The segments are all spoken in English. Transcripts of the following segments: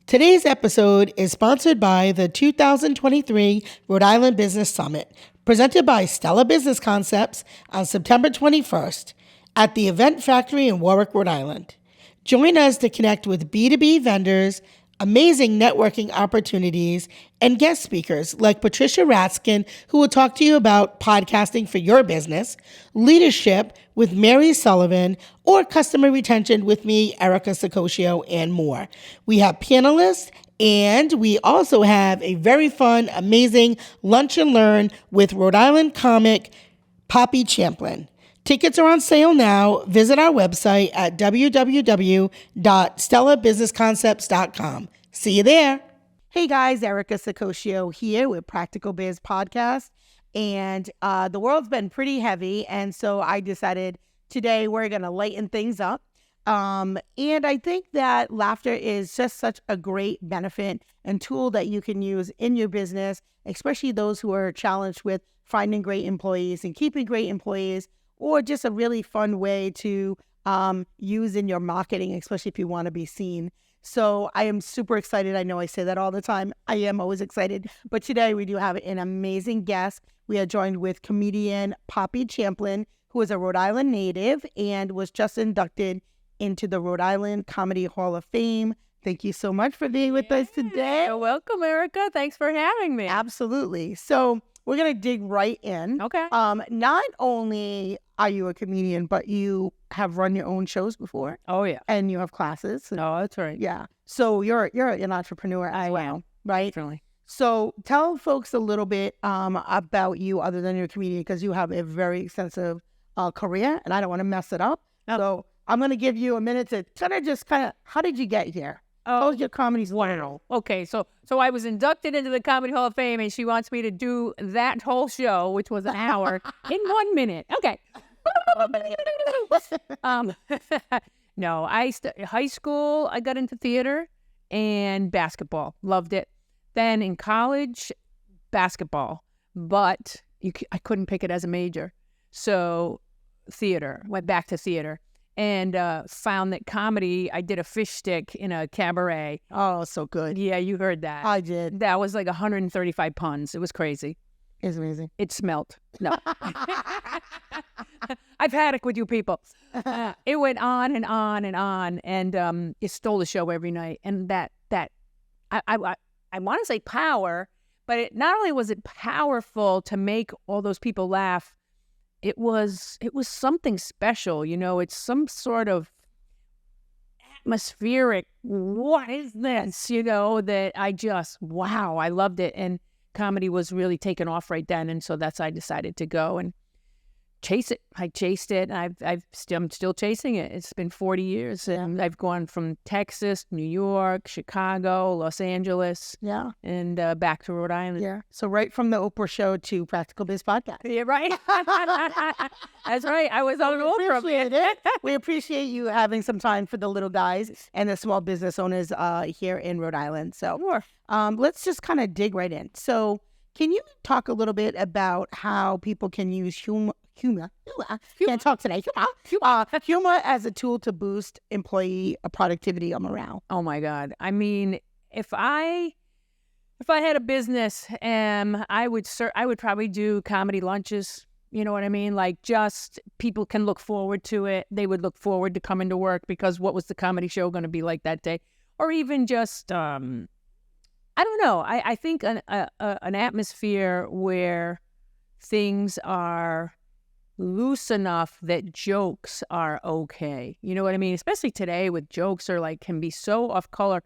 Today's episode is sponsored by the 2023 Rhode Island Business Summit, presented by Stella Business Concepts on September 21st at the Event Factory in Warwick, Rhode Island. Join us to connect with B2B vendors, amazing networking opportunities, and guest speakers like Patricia Raskin, who will talk to you about podcasting for your business, leadership with Mary Sullivan, or customer retention with me, Erica Sicoscio, and more. We have panelists, and we also have a very fun, amazing lunch and learn with Rhode Island comic Poppy Champlin. Tickets are on sale now. Visit our website at www.stellabusinessconcepts.com. See you there. Hey guys, Erica Sicoscio here with Practical Biz Podcast. And the world's been pretty heavy. And so I decided today we're going to lighten things up. And I think that laughter is just such a great benefit and tool that you can use in your business, especially those who are challenged with finding great employees and keeping great employees, or just a really fun way to use in your marketing, especially if you want to be seen. So I am super excited. I know I say that all the time. I am always excited. But today we do have an amazing guest. We are joined with comedian Poppy Champlin, who is a Rhode Island native and was just inducted into the Rhode Island Comedy Hall of Fame. Thank you so much for being with us today. You're welcome, Erica. Thanks for having me. Absolutely. So we're going to dig right in. Okay. Not only are you a comedian, but you have run your own shows before. Oh, yeah. And you have classes. No, that's right. Yeah. So you're an entrepreneur as well, right? Definitely. So tell folks a little bit about you other than you're a comedian, because you have a very extensive career, and I don't want to mess it up. So I'm going to give you a minute to how did you get here? How was your comedy Wow. Okay, so I was inducted into the Comedy Hall of Fame, and she wants me to do that whole show, which was an hour, in 1 minute. Okay. No, high school, I got into theater and basketball. Loved it. Then in college, basketball. But I couldn't pick it as a major. So theater, went back to theater. And found that comedy, I did a fish stick in a cabaret. Oh, so good. Yeah, you heard that. I did. That was like 135 puns. It was crazy. It's amazing. It smelt. No. I've had it with you people. It went on and on and on. And it stole the show every night. And that I want to say power, but not only was it powerful to make all those people laugh, it was something special, it's some sort of atmospheric, what is this, that I loved it. And comedy was really taken off right then. And so I decided to go and chase it. I chased it, and I'm still chasing it. It's been 40 years, and I've gone from Texas, New York, Chicago, Los Angeles, and back to Rhode Island. Yeah. So right from the Oprah show to Practical Biz Podcast. Yeah, right. That's right. I was on Oprah. We appreciate you having some time for the little guys and the small business owners here in Rhode Island. So sure. Let's just kind of dig right in. So can you talk a little bit about how people can use humor can't talk today. Humor as a tool to boost employee productivity or morale? Oh my God! I mean, if I had a business, I would probably do comedy lunches. You know what I mean? Like, just people can look forward to it. They would look forward to coming to work because what was the comedy show going to be like that day? Or even just I don't know. I think an atmosphere where things are loose enough that jokes are okay. You know what I mean? Especially today with jokes can be so off color.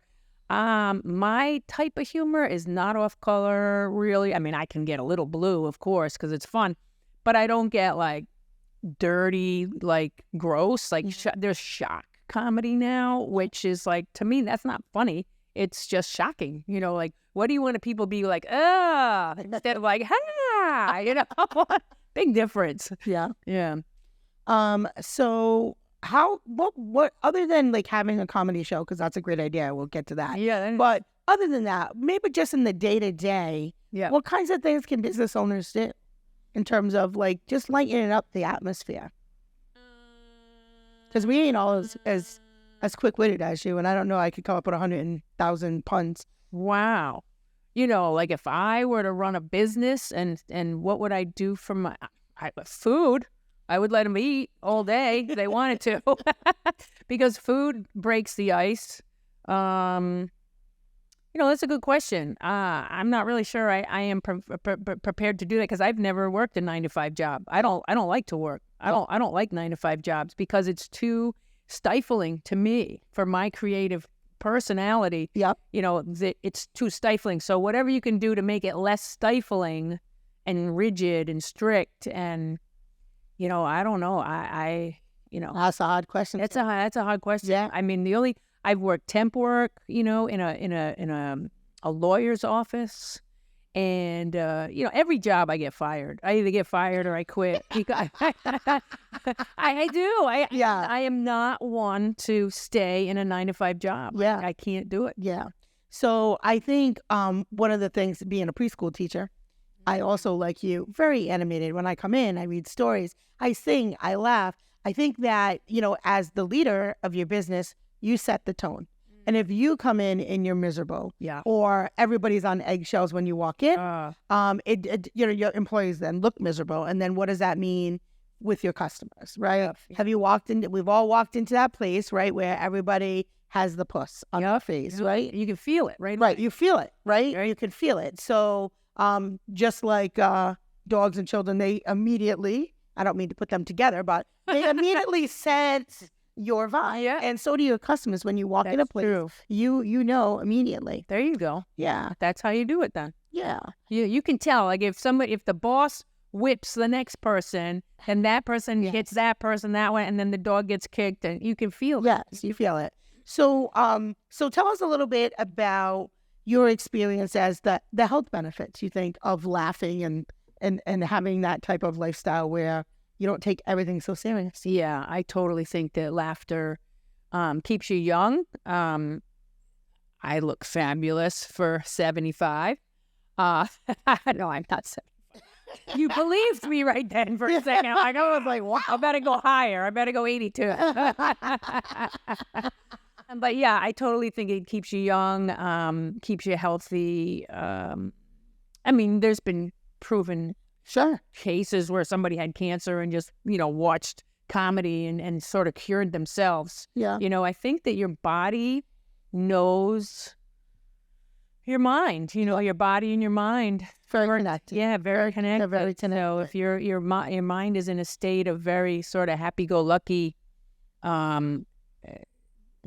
My type of humor is not off color, really. I mean, I can get a little blue, of course, because it's fun, but I don't get dirty, gross. There's shock comedy now, which is to me, that's not funny. It's just shocking. What do you want people be like, instead of ha, big difference. Yeah. Yeah. So what other than having a comedy show, because that's a great idea, we'll get to that. Yeah. But other than that, maybe just in the day-to-day, what kinds of things can business owners do in terms of just lightening up the atmosphere? Because we ain't all as as quick-witted as you, and I don't know I could come up with 100,000 puns. Wow. You know, like if I were to run a business and what would I do for my food? I would let them eat all day if they wanted to because food breaks the ice. You know, that's a good question. I'm not really sure I am prepared to do that because I've never worked a 9-to-5 job. I don't like to work. I don't like 9-to-5 jobs because it's too stifling to me for my creative personality. Yep. You know, it's too stifling. So whatever you can do to make it less stifling and rigid and strict and, you know, I don't know. You know, That's a hard question. that's a hard question. Yeah. I mean, I've worked temp work, you know, in a lawyer's office, and you know, every job I get fired. I either get fired or I quit. I do. Yeah. I am not one to stay in a 9-to-5 job. Yeah. I can't do it. Yeah. So I think one of the things, being a preschool teacher, I also, like you, very animated. When I come in, I read stories, I sing, I laugh. I think that, you know, as the leader of your business, you set the tone. And if you come in and you're miserable, Yeah. or everybody's on eggshells when you walk in, you know, your employees then look miserable. And then what does that mean with your customers, right? Yeah. Have you walked in? We've all walked into that place, right, where everybody has the puss on their face, right? You can feel it, right? Right. You feel it, right? You can feel it. So just like dogs and children, they immediately, I don't mean to put them together, but they immediately sense your vibe. Yeah. And so do your customers. When you walk in a place, True. you know immediately. There you go. Yeah. That's how you do it then. Yeah. You can tell, like if the boss whips the next person and that person hits that person that way and then the dog gets kicked and you can feel it. Yes, you feel it. So so tell us a little bit about your experience as the health benefits you think of laughing and having that type of lifestyle where you don't take everything so serious. Yeah, I totally think that laughter keeps you young. I look fabulous for 75. No, I'm not 75. You believed me right then for a second. I was like, wow, I better go higher. I better go 82. But yeah, I totally think it keeps you young, keeps you healthy. I mean, there's been proven cases where somebody had cancer and just, you know, watched comedy and sort of cured themselves. Yeah. You know, I think that your body knows your mind, you know, your body and your mind. Very connected. Yeah, very connected. Very connected. So if your mind is in a state of very sort of happy-go-lucky,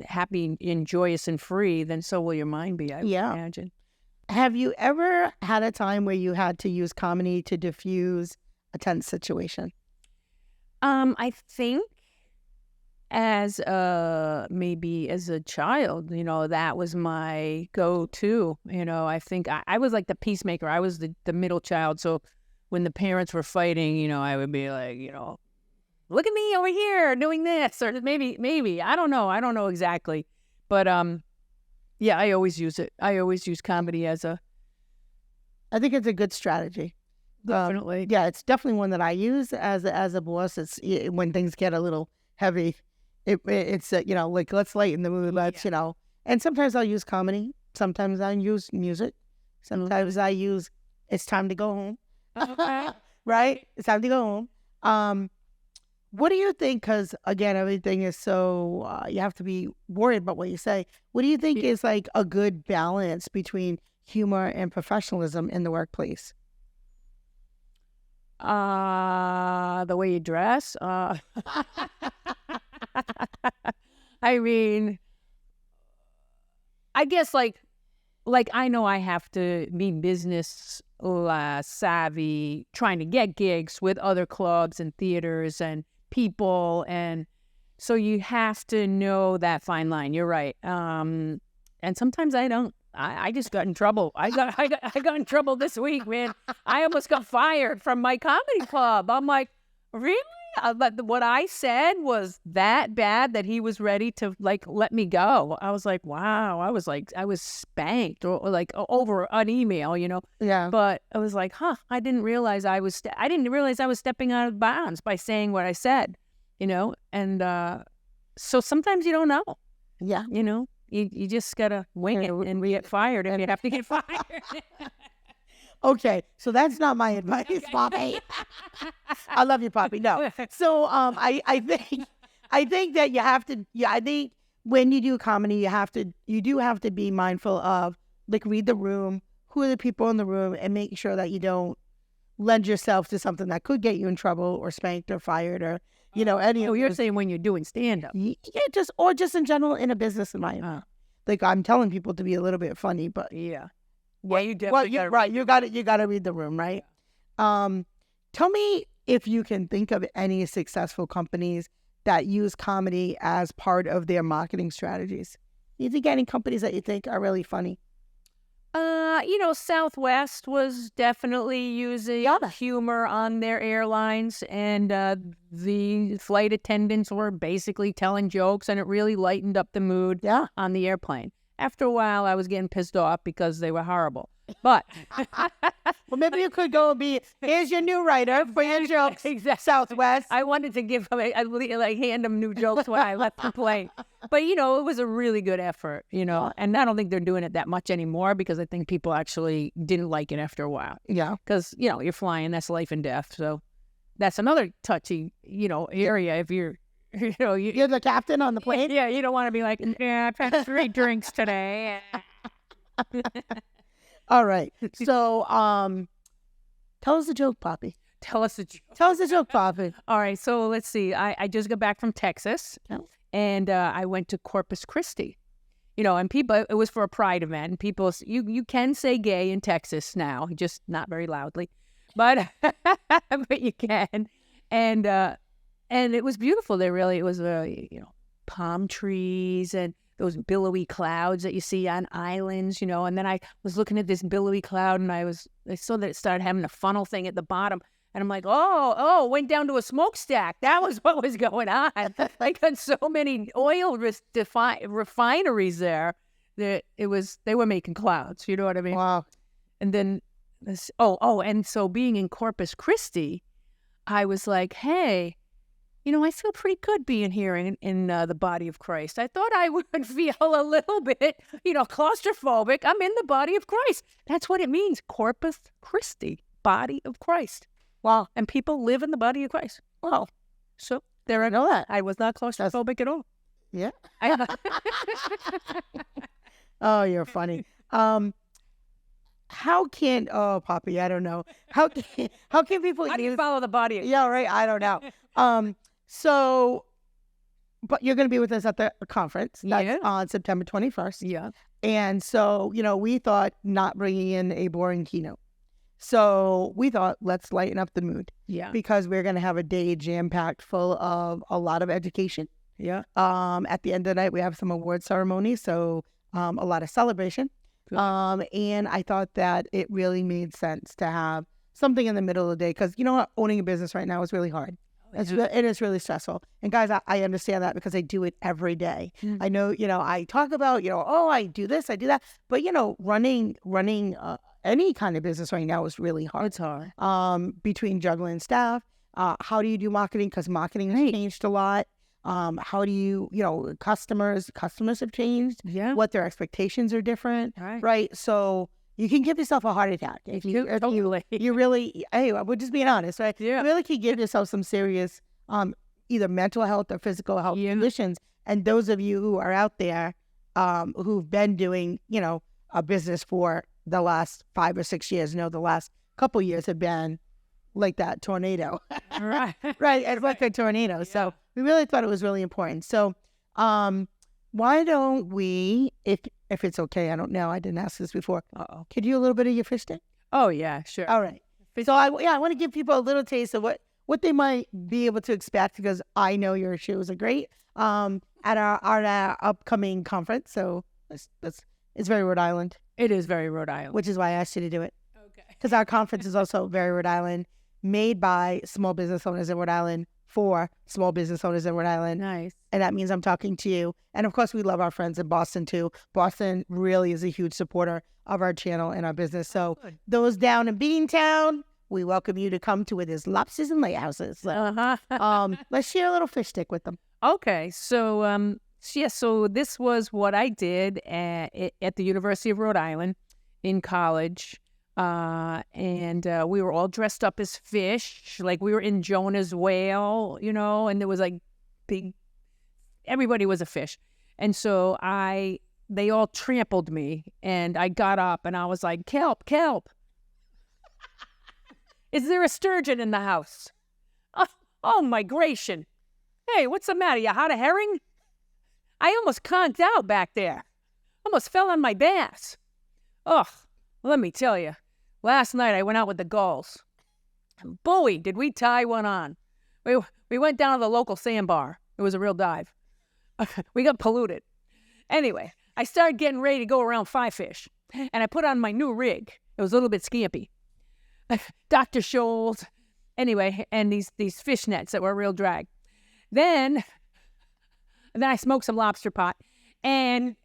happy and joyous and free, then so will your mind be, I would imagine. Have you ever had a time where you had to use comedy to diffuse a tense situation? I think maybe as a child, you know, that was my go-to. You know, I think I was like the peacemaker. I was the middle child. So when the parents were fighting, you know, I would be like, you know, look at me over here doing this, or maybe I don't know exactly, but yeah, I always use it. I always use comedy as a. I think it's a good strategy. Definitely. Yeah, it's definitely one that I use as a boss. It's when things get a little heavy. It's you know, like, let's lighten the mood. Let's you know. And sometimes I'll use comedy. Sometimes I use music. Sometimes I use it's time to go home. Okay. Right? It's time to go home. What do you think? Because again, everything is so you have to be worried about what you say. What do you think is like a good balance between humor and professionalism in the workplace? The way you dress. I mean, I guess like I know I have to be business savvy, trying to get gigs with other clubs and theaters and people, and so you have to know that fine line. You're right. And sometimes I don't. I just got in trouble. I got in trouble this week, man. I almost got fired from my comedy club. I'm like, really? But what I said was that bad that he was ready to like let me go. I was like, wow. I was spanked or like over an email, you know. Yeah. But I was like, I didn't realize I was stepping out of bounds by saying what I said, you know. And so sometimes you don't know. Yeah. You know, you just gotta wing it and get fired if you have to get fired. Okay, so that's not my advice, Poppy. I love you, Poppy. No. So I think that you have to. Yeah, I think when you do comedy, you do have to be mindful of, like, read the room, who are the people in the room, and make sure that you don't lend yourself to something that could get you in trouble or spanked or fired or any. Oh, you're saying when you're doing stand up? Yeah, just in general in a business environment. Like, I'm telling people to be a little bit funny, but Yeah, you definitely right. You got to read the room, right? Tell me if you can think of any successful companies that use comedy as part of their marketing strategies. You think any companies that you think are really funny? Southwest was definitely using humor on their airlines, and the flight attendants were basically telling jokes, and it really lightened up the mood on the airplane. After a while, I was getting pissed off because they were horrible. But well, maybe you could go and be, here's your new writer for your jokes. Exactly. Southwest. I wanted to give him, hand him new jokes when I left the plane. But, it was a really good effort, and I don't think they're doing it that much anymore because I think people actually didn't like it after a while. Yeah. Because, you're flying, that's life and death. So that's another touchy, area if you're, you're the captain on the plane. Yeah, you don't want to be like, yeah, I've had 3 drinks today. All right. So, tell us a joke, Poppy. Tell us a joke. Tell us a joke, Poppy. All right. So let's see. I just got back from Texas, and I went to Corpus Christi. And people, it was for a pride event. And people, you can say gay in Texas now, just not very loudly, but but you can. And it was beautiful there. Really, it was palm trees and those billowy clouds that you see on islands, and then I was looking at this billowy cloud and I saw that it started having a funnel thing at the bottom. And I'm like, went down to a smokestack. That was what was going on. I got so many oil refineries there that they were making clouds. You know what I mean? Wow. And then, and so being in Corpus Christi, I was like, hey, I feel pretty good being here in the body of Christ. I thought I would feel a little bit, claustrophobic. I'm in the body of Christ. That's what it means. Corpus Christi, body of Christ. Wow. And people live in the body of Christ. Wow. So there I know that. I was not claustrophobic at all. Yeah. Oh, you're funny. How can Poppy, I don't know. How can people How do you follow the body? Yeah, right. I don't know. So, but you're going to be with us at the conference. That's on September 21st. Yeah. And so, we thought not bringing in a boring keynote. So we thought, let's lighten up the mood. Yeah. Because we're going to have a day jam-packed full of a lot of education. Yeah. At the end of the night, we have some award ceremony. So a lot of celebration. Good. And I thought that it really made sense to have something in the middle of the day. Because owning a business right now is really hard. It is really stressful. And guys, I understand that because I do it every day. Mm-hmm. I know, I talk about, I do this, I do that. But, running any kind of business right now is really hard. It's hard. Between juggling staff, how do you do marketing? Because marketing has changed a lot. How do you, customers have changed. Yeah. What their expectations are different. Right. So you can give yourself a heart attack if you really, hey, we're just being honest, right? Yeah. You really can give yourself some serious, either mental health or physical health conditions. And those of you who are out there, who've been doing, a business for the last 5 or 6 years, the last couple years have been like that tornado. Right. Right. It's like a tornado. Yeah. So we really thought it was really important. So, why don't we, if it's okay, I don't know, I didn't ask this before. Could you do a little bit of your fish stick? Oh, yeah, sure. All right. So I want to give people a little taste of what they might be able to expect because I know your shows are great at our upcoming conference. So it's very Rhode Island. It is very Rhode Island. Which is why I asked you to do it. Okay. Because our conference is also very Rhode Island, made by small business owners in Rhode Island, for small business owners in Rhode Island. Nice. And that means I'm talking to you. And of course, we love our friends in Boston too. Boston really is a huge supporter of our channel and our business. So those down in Beantown, we welcome you to come to it. There's lobsters and lighthouses. So, let's share a little fish stick with them. Okay. So So this was what I did at the University of Rhode Island in college. And we were all dressed up as fish, like we were in Jonah's whale, and there was like everybody was a fish. And so they all trampled me, and I got up and I was like, kelp, kelp. Is there a sturgeon in the house? Oh, migration. Hey, what's the matter? You had a herring? I almost conked out back there. Almost fell on my bass. Ugh, let me tell you. Last night I went out with the gulls. Boy, did we tie one on. We went down to the local sandbar. It was a real dive. We got polluted. Anyway, I started getting ready to go around fly fish, and I put on my new rig. It was a little bit scampy. Dr. Scholl's, anyway, and these fish nets that were a real drag. Then I smoked some lobster pot and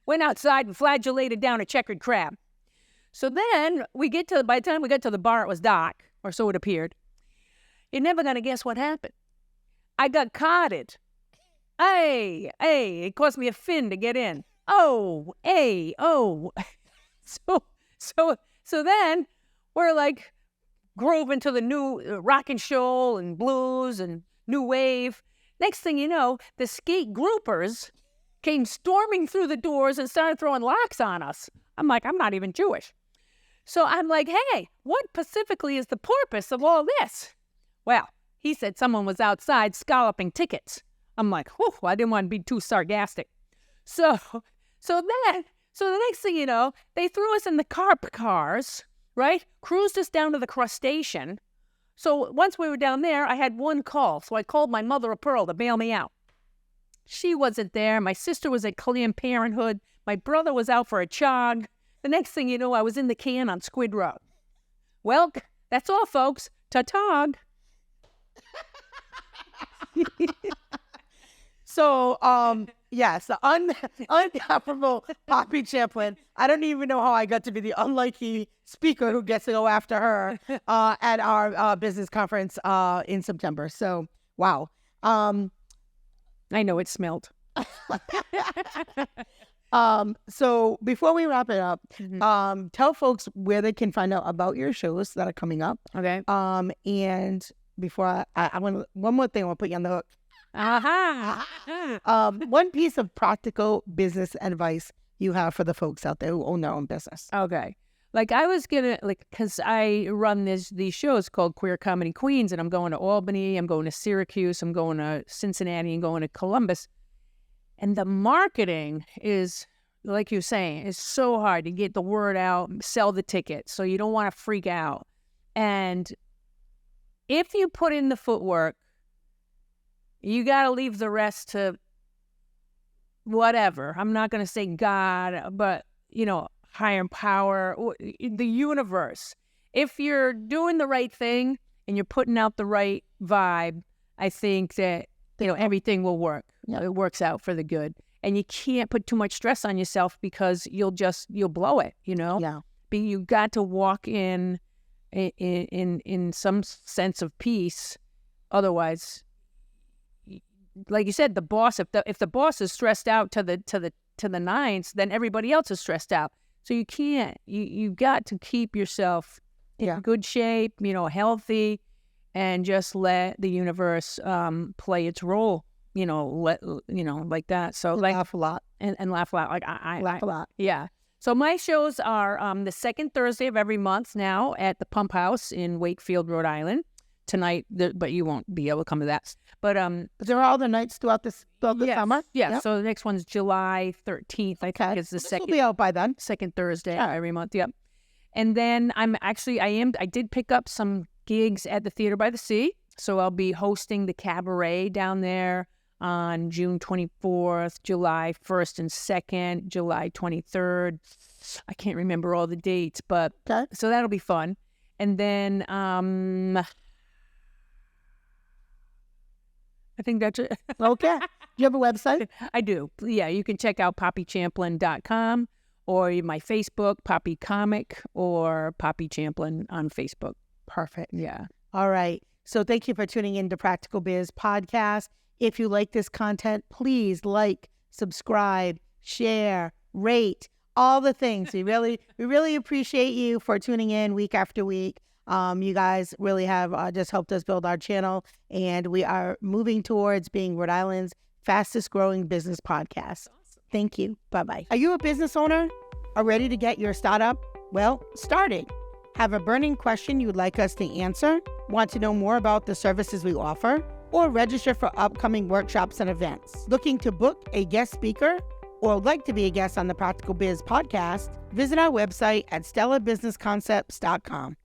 went outside and flagellated down a checkered crab. So then by the time we got to the bar, it was dark, or so it appeared. You're never going to guess what happened. I got carded. Hey, it cost me a fin to get in. Oh. So then we're like grooving to the new rock and shoal and blues and new wave. Next thing you know, the skate groupers came storming through the doors and started throwing locks on us. I'm like, I'm not even Jewish. So I'm like, hey, what specifically is the purpose of all this? Well, he said someone was outside scalloping tickets. I'm like, whew, I didn't want to be too sarcastic. So the next thing you know, they threw us in the carp cars, right? Cruised us down to the crustacean. So once we were down there, I had one call. So I called my mother of pearl to bail me out. She wasn't there. My sister was at Planned Parenthood. My brother was out for a jog. The next thing you know, I was in the can on Squid Road. Well, that's all, folks. Ta-ta. So, yes, the uncomparable Poppy Champlin. I don't even know how I got to be the unlikely speaker who gets to go after her at our business conference in September. So, wow. I know it smelled. So before we wrap it up, tell folks where they can find out about your shows that are coming up. Okay. And before I want one more thing, I want to put you on the hook. One piece of practical business advice you have for the folks out there who own their own business. Okay. Like I was gonna, because I run these shows called Queer Comedy Queens, and I'm going to Albany, I'm going to Syracuse, I'm going to Cincinnati, and going to Columbus. And the marketing is, like you're saying, is so hard to get the word out, sell the tickets. So you don't want to freak out. And if you put in the footwork, you got to leave the rest to whatever. I'm not going to say God, but, higher power, the universe. If you're doing the right thing and you're putting out the right vibe, I think that, everything will work. It works out for the good. And you can't put too much stress on yourself because you'll blow it, Yeah. But you got to walk in some sense of peace. Otherwise, like you said, the boss, if the boss is stressed out to the nines, then everybody else is stressed out. So you can't. You got to keep yourself in good shape, healthy, and just let the universe play its role. Like that. So Laugh a lot and laugh a lot. Like I laugh a lot. Yeah. So my shows are the second Thursday of every month now at the Pump House in Wakefield, Rhode Island. Tonight, but you won't be able to come to that. But there are all the nights throughout the summer. Yeah. Yep. So the next one's July 13th. I think is the second. Will be out by then. Second Thursday every month. Yep. And then I did pick up some gigs at the Theater by the Sea. So I'll be hosting the cabaret down there on June 24th, July 1st and 2nd, July 23rd. I can't remember all the dates, but so that'll be fun. And then I think that's it. Okay. Do you have a website? I do. Yeah, you can check out poppychamplin.com or my Facebook, Poppy Comic, or Poppy Champlin on Facebook. Perfect. Yeah. All right. So thank you for tuning in to Practical Biz Podcast. If you like this content, please like, subscribe, share, rate, all the things. We really appreciate you for tuning in week after week. You guys really have just helped us build our channel, and we are moving towards being Rhode Island's fastest growing business podcast. Thank you. Bye-bye. Are you a business owner? Are ready to get your startup? Well, started. Have a burning question you would like us to answer? Want to know more about the services we offer? Or register for upcoming workshops and events? Looking to book a guest speaker? Or would like to be a guest on the Practical Biz podcast? Visit our website at stellabusinessconcepts.com.